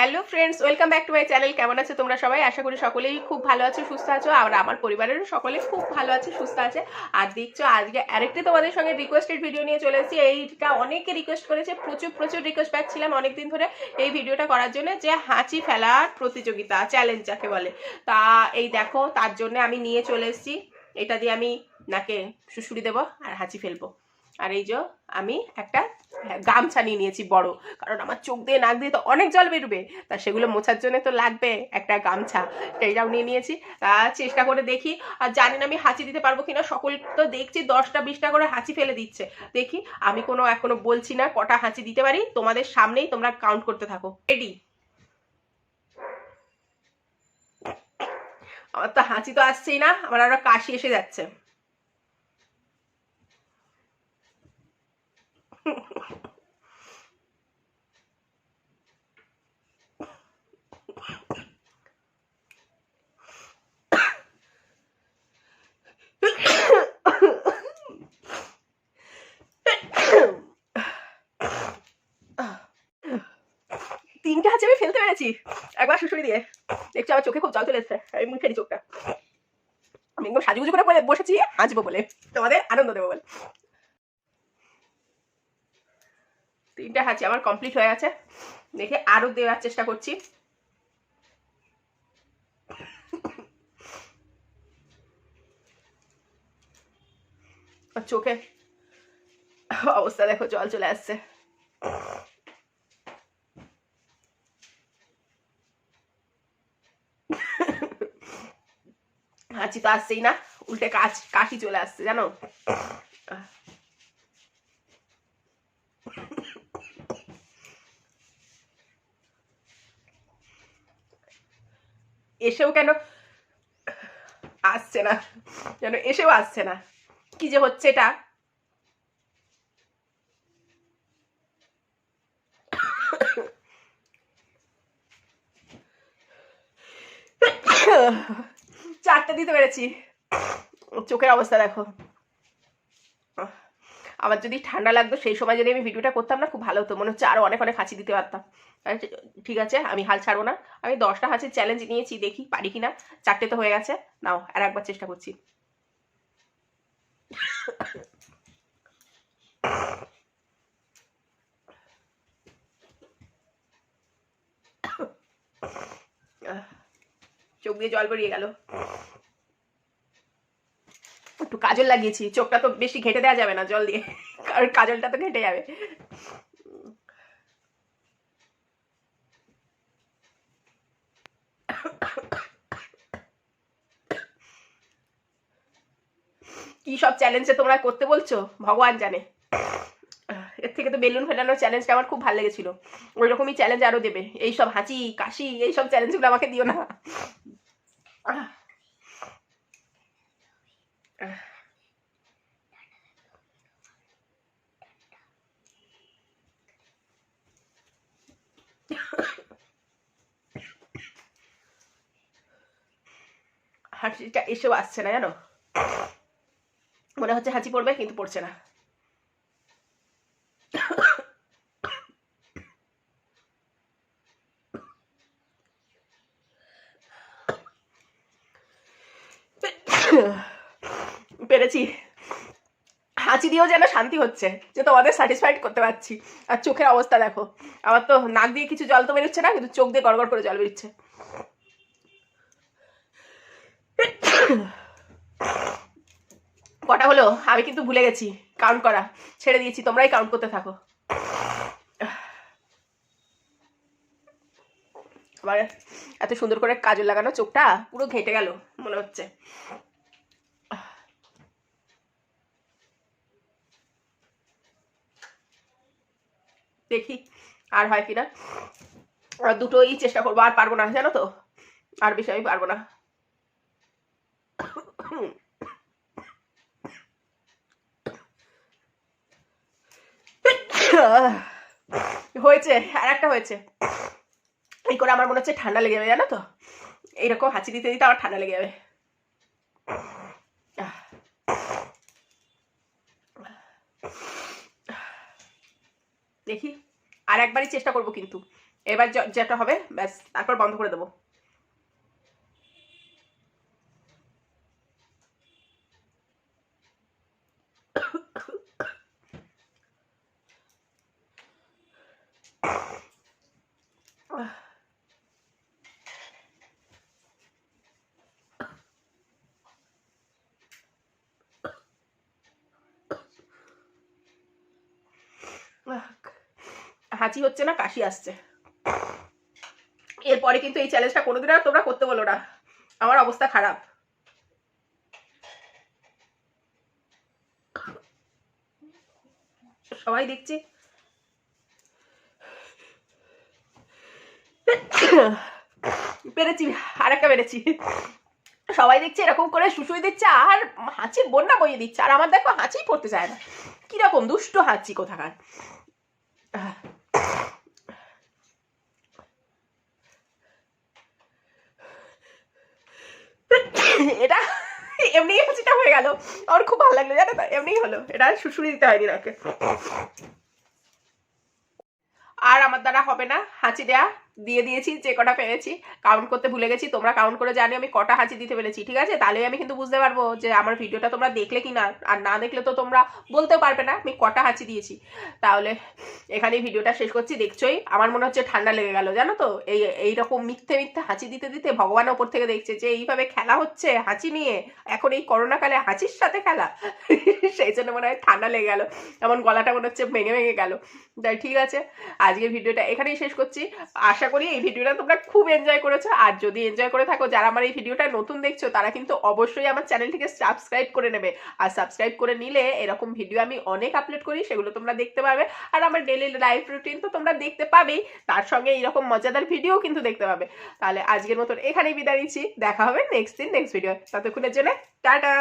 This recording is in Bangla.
Hello friends, welcome back to my channel. কেমন আছো তোমরা সবাই? আশা করি সকলেই খুব ভালো আছো, সুস্থ আছো। আর আমার পরিবারেরও সকলে খুব ভালো আছে, সুস্থ আছে। আর দেখছো আজকে আরেকটি তোমাদের সঙ্গে রিকোয়েস্টেড ভিডিও নিয়ে চলে এসেছি। এইটা অনেকে রিকোয়েস্ট করেছে, প্রচুর প্রচুর রিকোয়েস্ট পাচ্ছিলাম অনেকদিন ধরে এই ভিডিওটা করার জন্য, যে হাঁচি ফেলার প্রতিযোগিতা, চ্যালেঞ্জ যাকে বলে। তা এই দেখো, তার জন্য আমি নিয়ে চলে এসেছি। এটা দিয়ে আমি নাকে শুশুড়ি দেবো আর হাঁচি ফেলবো। আর এই যে আমি একটা গামছা নিয়ে নিয়েছি বড়, কারণ আমার চোখ দিয়ে নাক দিয়ে তো অনেক জল বেরোবে, তা সেগুলো মোছার জন্য তো লাগবে একটা গামছা। সেইটাও নিয়ে নিয়েছি। চেষ্টা করে দেখি। আর জানি না আমি হাঁচি দিতে পারবো কিনা। সকল তো দেখছি 10টা 20টা করে হাঁচি ফেলে দিচ্ছে। দেখি, আমি কোনো এখনো বলছি না কটা হাঁচি দিতে পারি, তোমাদের সামনেই তোমরা কাউন্ট করতে থাকো। রেডি? আমার তো হাঁচি তো আসছেই না, আমার আরো কাশি এসে যাচ্ছে। তিনটা হাঁচি আমি ফেলতে পেরেছি একবার শুশুড়ি দিয়ে। দেখছি আমার চোখে খুব জল চলে এসছে, আমি মুখে চোখটা। আমি একদম সাজুগুজু করে বসেছি হাঁচবো বলে, তোমাদের আনন্দ দেবো বলে। তিনটা হাঁচি আমার কমপ্লিট হয়ে গেছে। দেখে আরো দেওয়ার চেষ্টা করছি। চোখে অবস্থা দেখো, জল চলে আসছে। হাঁচি তো আসছেই না, উল্টে কাশি চলে আসছে জানো। এসেও কেন আসছে না, যেন এসেও আসছে না। কি যে হচ্ছে এটা। চারটে দিতে পেরেছি। চোখের অবস্থা দেখো। আমার যদি ঠান্ডা লাগতো সেই সময় যদি আমি ভিডিওটা করতাম না, খুব ভালো হতো। মনে হচ্ছে আরো অনেক অনেক হাঁচি দিতে পারতাম। ঠিক আছে, আমি হাল ছাড়বো না। আমি 10টা হাঁচির চ্যালেঞ্জ নিয়েছি, দেখি পারি কিনা। চারটে তো হয়ে গেছে, নাও আর একবার চেষ্টা করছি। চোখ দিয়ে জল বেরিয়ে গেল। একটু কাজল লাগিয়েছি, চোখটা তো বেশি ঘেঁটে দেওয়া যাবে না জল দিয়ে, কারণ কাজলটা তো ঘেঁটে যাবে। কি সব চ্যালেঞ্জে তোমরা করতে বলছো ভগবান জানে। এর থেকে তো বেলুন ফেলানোর চ্যালেঞ্জটা আমার খুব ভালো লেগেছিল। ওই রকমই চ্যালেঞ্জ আরো দেবে। এইসব হাঁচি কাশি এইসব চ্যালেঞ্জগুলো আমাকে দিও না। হাঁচিটা এসেও আসছে না জানো। মনে হচ্ছে হাঁচি পড়বে, কিন্তু পড়ছে না। পেরেছি। হাঁচি দিয়েও যেন শান্তি হচ্ছে, যে তোমাদের স্যাটিসফাইড করতে পারছি। আর চোখের অবস্থা দেখো, আমার তো নাক দিয়ে কিছু জল তো বেরোচ্ছে না, কিন্তু চোখ দিয়ে গড়গড় করে জল বেরোচ্ছে। কটা হলো আমি কিন্তু ভুলে গেছি কাউন্ট করা, ছেড়ে দিয়েছি, তোমরাই কাউন্ট করতে থাকো। আমার এত সুন্দর করে কাজল লাগানো চোখটা পুরো ঘেঁটে গেল মনে হচ্ছে। দেখি আর হয় কিনা। আর দুটোই চেষ্টা করবো, আর পারবো না জানো তো, আর বেশি আমি পারবো না। হয়েছে, আর একটা হয়েছে। এই করে আমার মনে হচ্ছে ঠান্ডা লেগে যাবে জানো তো, এইরকম হাঁচি দিতে দিতে আমার ঠান্ডা লেগে যাবে। দেখি আর একবারই চেষ্টা করবো কিন্তু, এবার যেটা হবে ব্যাস তারপর বন্ধ করে দেবো। হাঁচি হচ্ছে না, কাশি আসছে। এরপরে কিন্তু এই চ্যালেঞ্জটা কোনোদিন আর তোমরা করতে বলো না, আমার অবস্থা খারাপ। সবাই দেখছি পেরেছি, আর একটা পেরেছি। সবাই দেখছে এরকম করে শুশুই দিচ্ছে আর হাঁচির বন্যা বইয়ে দিচ্ছে, আর আমার দেখো হাঁচি পড়তে চায় না, কিরকম দুষ্ট হাঁচি কোথাকার। এটা এমনি হাঁচিটা হয়ে গেল, আমার খুব ভালো লাগলো জানো তো, এমনি হলো, এটা শুশুরি দিতে হয়নি নাকে। আর আমার দ্বারা হবে না হাঁচি দেয়া, দিয়ে দিয়েছি যে কটা পেরেছি, কাউন্ট করতে ভুলে গেছি, তোমরা কাউন্ট করে জানি আমি কটা হাঁচি দিতে পেরেছি, ঠিক আছে? তাহলে আমি কিন্তু বুঝতে পারবো যে আমার ভিডিওটা তোমরা দেখলে কি না, আর না দেখলে তো তোমরা বলতেও পারবে না আমি কটা হাঁচি দিয়েছি। তাহলে এখানেই ভিডিওটা শেষ করছি। দেখছোই আমার মনে হচ্ছে ঠান্ডা লেগে গেল জানো তো, এইরকম মিথ্যে মিথ্যে হাঁচি দিতে দিতে ভগবান ওপর থেকে দেখছে যে এইভাবে খেলা হচ্ছে হাঁচি নিয়ে, এখন এই করোনা কালে হাঁচির সাথে খেলা। সেই জন্য মনে হয় ঠান্ডা লেগে গেল, এমন গলাটা মনে হচ্ছে ভেঙে ভেঙে গেল। তাই ঠিক আছে, আজকের ভিডিওটা এখানেই শেষ করছি। আশা করি এই ভিডিওটা তোমরা খুব এনজয় করেছো, আর যদি এনজয় করে থাকো, যারা আমার এই ভিডিওটা নতুন দেখছো তারা কিন্তু অবশ্যই আমার চ্যানেলটিকে সাবস্ক্রাইব করে নেবে, আর সাবস্ক্রাইব করে নিলে এরকম ভিডিও আমি অনেক আপলোড করি, সেগুলো তোমরা দেখতে পাবে। আর আমার ডেইলি লাইফ রুটিন তো তোমরা দেখতে পাবেই, তার সঙ্গে এইরকম মজাদার ভিডিও কিন্তু দেখতে পাবে। তাহলে আজকের মতন এখানেই বিদায় নিচ্ছি, দেখা হবে নেক্সট দিন নেক্সট ভিডিও, ততক্ষণের জন্য টাটা।